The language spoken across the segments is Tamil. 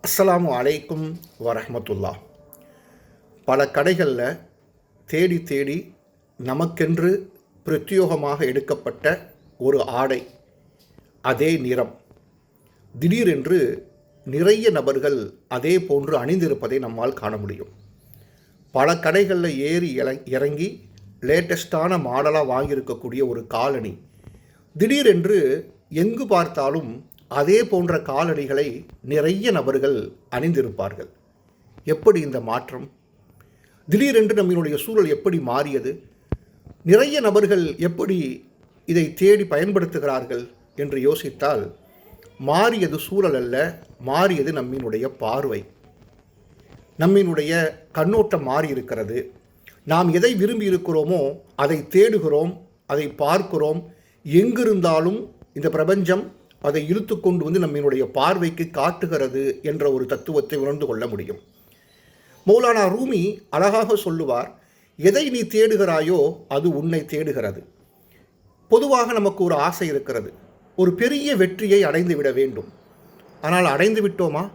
அஸ்ஸலாமு அலைக்கும் வரஹ்மத்துல்லா. பல கடைகளில் தேடி தேடி நமக்கென்று பிரத்யோகமாக எடுக்கப்பட்ட ஒரு ஆடை, அதே நிறம், திடீரென்று நிறைய நபர்கள் அதே போன்று அணிந்திருப்பதை நம்மால் காண முடியும். பல கடைகளில் ஏறி இறங்கி லேட்டஸ்டான மாடலாக வாங்கியிருக்கக்கூடிய ஒரு காலணி திடீரென்று எங்கு பார்த்தாலும் அதே போன்ற காலணிகளை நிறைய நபர்கள் அணிந்திருப்பார்கள். எப்படி இந்த மாற்றம்? திடீரென்று நம்மளுடைய சூழல் எப்படி மாறியது? நிறைய நபர்கள் எப்படி இதை தேடி பயன்படுத்துகிறார்கள் என்று யோசித்தால், மாறியது சூழல் அல்ல, மாறியது நம்மினுடைய பார்வை, நம்மினுடைய கண்ணோட்டம் மாறி இருக்கிறது. நாம் எதை விரும்பி இருக்கிறோமோ அதை தேடுகிறோம், அதை பார்க்கிறோம். எங்கிருந்தாலும் இந்த பிரபஞ்சம் அதை இழுத்து கொண்டு வந்து நம்மினுடைய பார்வைக்கு காட்டுகிறது என்ற ஒரு தத்துவத்தை உணர்ந்து கொள்ள முடியும். மௌலானா ரூமி அழகாக சொல்லுவார், எதை நீ தேடுகிறாயோ அது உன்னை தேடுகிறது. பொதுவாக நமக்கு ஒரு ஆசை இருக்கிறது, ஒரு பெரிய வெற்றியை அடைந்து விட வேண்டும். ஆனால் அடைந்து விட்டோமா?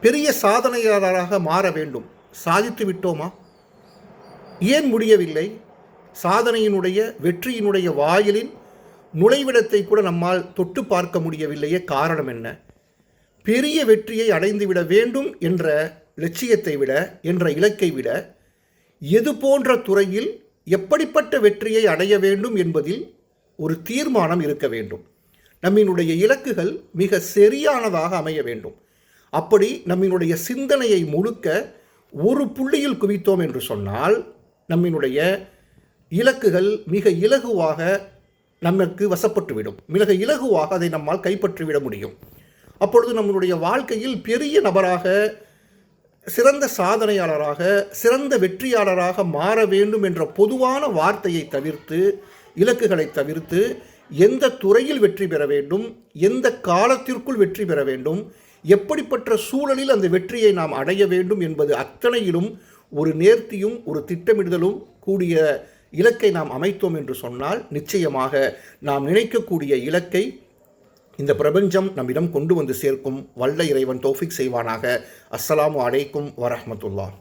பெரிய சாதனையாளராக மாற வேண்டும், சாதித்து விட்டோமா? ஏன் முடியவில்லை? சாதனையினுடைய வெற்றியினுடைய வாயிலின் நுழைவிடத்தை கூட நம்மால் தொட்டு பார்க்க முடியவில்லையே. காரணம் என்ன? பெரிய வெற்றியை அடைந்துவிட வேண்டும் என்ற லட்சியத்தை விட, என்ற இலக்கை விட, எது போன்ற துறையில் எப்படிப்பட்ட வெற்றியை அடைய வேண்டும் என்பதில் ஒரு தீர்மானம் இருக்க வேண்டும். நம்மினுடைய இலக்குகள் மிக சரியானதாக அமைய வேண்டும். அப்படி நம்மினுடைய சிந்தனையை முழுக்க ஒரு புள்ளியில் குவித்தோம் என்று சொன்னால், நம்மினுடைய இலக்குகள் மிக இலகுவாக நமக்கு வசப்பட்டுவிடும். மிக இலகுவாக அதை நம்மால் கைப்பற்றிவிட முடியும். அப்பொழுது நம்முடைய வாழ்க்கையில் பெரிய நபராக, சிறந்த சாதனையாளராக, சிறந்த வெற்றியாளராக மாற வேண்டும் என்ற பொதுவான வார்த்தையை தவிர்த்து, இலக்குகளை தவிர்த்து, எந்த துறையில் வெற்றி பெற வேண்டும், எந்த காலத்திற்குள் வெற்றி பெற வேண்டும், எப்படிப்பட்ட சூழலில் அந்த வெற்றியை நாம் அடைய வேண்டும் என்பது அத்தனையிலும் ஒரு நேர்த்தியும் ஒரு திட்டமிடுதலும் கூடிய இலக்கை நாம் அமைத்தோம் என்று சொன்னால், நிச்சயமாக நாம் நினைக்கக்கூடிய இலக்கை இந்த பிரபஞ்சம் நம்மிடம் கொண்டு வந்து சேர்க்கும். வல்ல இறைவன் தௌஃபீக் செய்வானாக. அஸ்ஸலாமு அலைக்கும் வரஹ்மத்துல்லாஹ்.